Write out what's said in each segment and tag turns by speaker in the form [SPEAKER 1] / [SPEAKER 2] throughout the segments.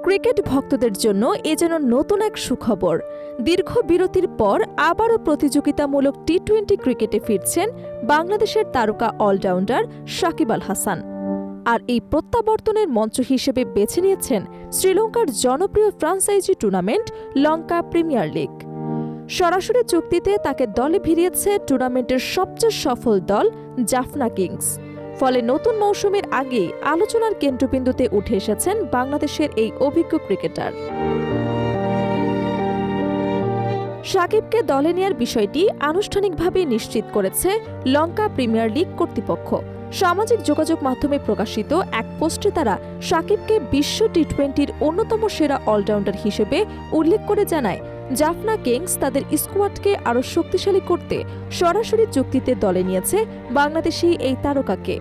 [SPEAKER 1] Cricket ভক্তদের জন্য এ যেন নতুন এক সুখবর। দীর্ঘ বিরতির পর আবারও প্রতিযোগিতামূলক টি-20 ক্রিকেটে ফিরছেন বাংলাদেশের তারকা অলরাউন্ডার সাকিব আল হাসান। আর এই প্রত্যাবর্তনের মঞ্চ হিসেবে বেছে নিয়েছেন শ্রীলঙ্কার জনপ্রিয় ফ্রাঞ্চাইজি টুর্নামেন্ট লঙ্কা প্রিমিয়ার লিগ। সরাসরি চুক্তিতে তাকে দলে ভিড়িয়েছে টুর্নামেন্টের সবচেয়ে সফল দল জাফনা কিংস। ফলে নতুন মৌসুমের আগেই আলোচনার কেন্দ্রবিন্দুতে উঠে এসেছেন বাংলাদেশের এই অভিজ্ঞ ক্রিকেটার। সাকিবকে দলে নেয়ার বিষয়টি আনুষ্ঠানিকভাবে নিশ্চিত করেছে লঙ্কা প্রিমিয়ার লিগ কর্তৃপক্ষ। সামাজিক যোগাযোগ মাধ্যমে প্রকাশিত এক পোস্টে তারা সাকিবকে বিশ্ব টি-20-র অন্যতম সেরা অলরাউন্ডার হিসেবে উল্লেখ করে জানায়, জাফনা কিংস তাদের স্কোয়াডকে আরও শক্তিশালী করতে সরাসরি চুক্তিতে দলে নিয়েছে বাংলাদেশি এই তারকাকে।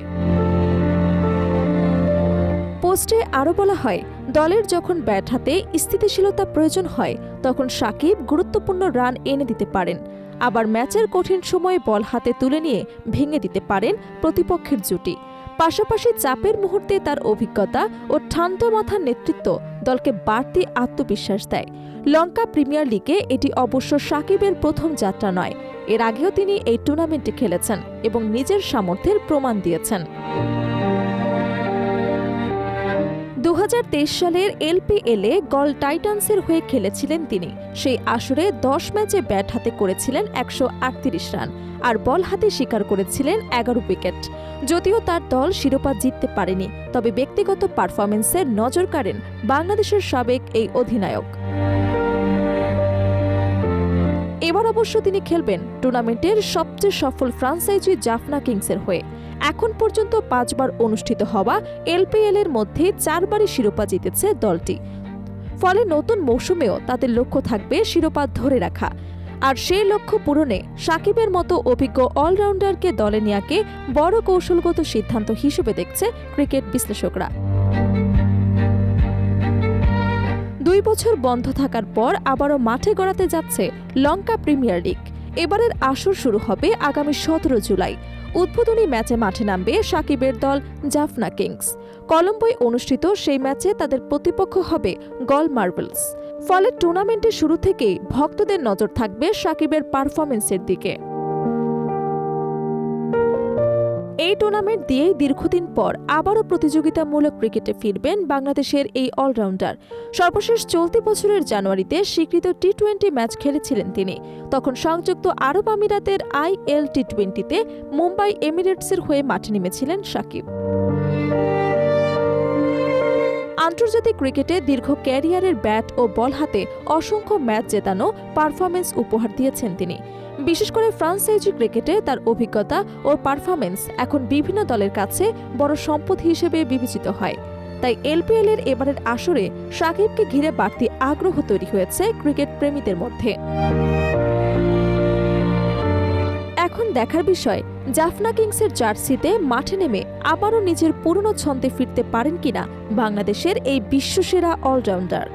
[SPEAKER 1] পোস্টে আরও বলা হয়, দলের যখন ব্যাট হাতে স্থিতিশীলতা প্রয়োজন হয় তখন সাকিব গুরুত্বপূর্ণ রান এনে দিতে পারেন, আবার ম্যাচের কঠিন সময়ে বল হাতে তুলে নিয়ে ভেঙে দিতে পারেন প্রতিপক্ষের জুটি। পাশাপাশি চাপের মুহূর্তে তার অভিজ্ঞতা ও ঠান্ডা মাথার নেতৃত্ব দলকে বাড়তি আত্মবিশ্বাস দেয়। লঙ্কা প্রিমিয়ার লিগে এটি অবশ্য সাকিবের প্রথম যাত্রা নয়। এর আগেও তিনি এই টুর্নামেন্টে খেলেছেন এবং নিজের সামর্থ্যের প্রমাণ দিয়েছেন। 2023 সালের এলপিএলে গল টাইটান্সের হয়ে খেলেছিলেন তিনি। সেই আসরে 10 ম্যাচে ব্যাট হাতে করেছিলেন 138 রান আর বল হাতে শিকার করেছিলেন 11 উইকেট। যদিও তার দল শিরোপা জিততে পারেনি, তবে ব্যক্তিগত পারফরমেন্সের নজর কাড়েন বাংলাদেশের সাবেক এই অধিনায়ক। এবার অবশ্য তিনি খেলবেন টুর্নামেন্টের সবচেয়ে সফল ফ্রাঞ্চাইজি জাফনা কিংসের হয়ে। এখন পর্যন্ত 5 বার অনুষ্ঠিত হওয়া এলপিএল-এর মধ্যে 4 বারই শিরোপা জিতেছে দলটি। ফলে নতুন মৌসুমেও তাদের লক্ষ্য থাকবে শিরোপা ধরে রাখা। আর সেই লক্ষ্য পূরণে সাকিবের মতো অভিজ্ঞ অলরাউন্ডারকে দলে নেয়াকে বড় কৌশলগত সিদ্ধান্ত হিসেবে দেখছে ক্রিকেট বিশ্লেষকরা। 2 বছর বন্ধ থাকার পর আবারও মাঠে গড়াতে যাচ্ছে লঙ্কা প্রিমিয়ার লিগ। এবারের আসর শুরু হবে আগামী 17 জুলাই। উদ্বোধনী ম্যাচে মাঠে নামবে সাকিবের দল জাফনা কিংস। কলম্বোয় অনুষ্ঠিত সেই ম্যাচে তাদের প্রতিপক্ষ হবে গল মার্বেলস। ফলে টুর্নামেন্টের শুরু থেকেই ভক্তদের নজর থাকবে সাকিবের পারফরমেন্সের দিকে। এই টুর্নামেন্ট দিয়েই দীর্ঘদিন পর আবারও প্রতিযোগিতামূলক ক্রিকেটে ফিরবেন বাংলাদেশের এই অলরাউন্ডার। সর্বশেষ চলতি বছরের জানুয়ারিতে স্বীকৃত টি-20 ম্যাচ খেলেছিলেন তিনি। তখন সংযুক্ত আরব আমিরাতের IL টি-20-তে মুম্বাই এমিরেটসের হয়ে মাঠে নেমেছিলেন সাকিব। আন্তর্জাতিক ক্রিকেটে দীর্ঘ ক্যারিয়ারের ব্যাট ও বল হাতে অসংখ্য ম্যাচ জেতানো পারফরমেন্স উপহার দিয়েছেন তিনি। বিশেষ করে ফ্রাঞ্চাইজি ক্রিকেটে তার অভিজ্ঞতা ও পারফরমেন্স এখন বিভিন্ন দলের কাছে বড় সম্পদ হিসেবে বিবেচিত হয়। তাই এলপিএল-এর এবারের আসরে সাকিবকে ঘিরে বাড়তি আগ্রহ তৈরি হয়েছে ক্রিকেট প্রেমীদের মধ্যে। এখন দেখার বিষয়, জাফনা কিংসের জার্সিতে মাঠে নেমে আবারও নিজের পুরনো ছন্দে ফিরতে পারেন কিনা বাংলাদেশের এই বিশ্বসেরা অলরাউন্ডার।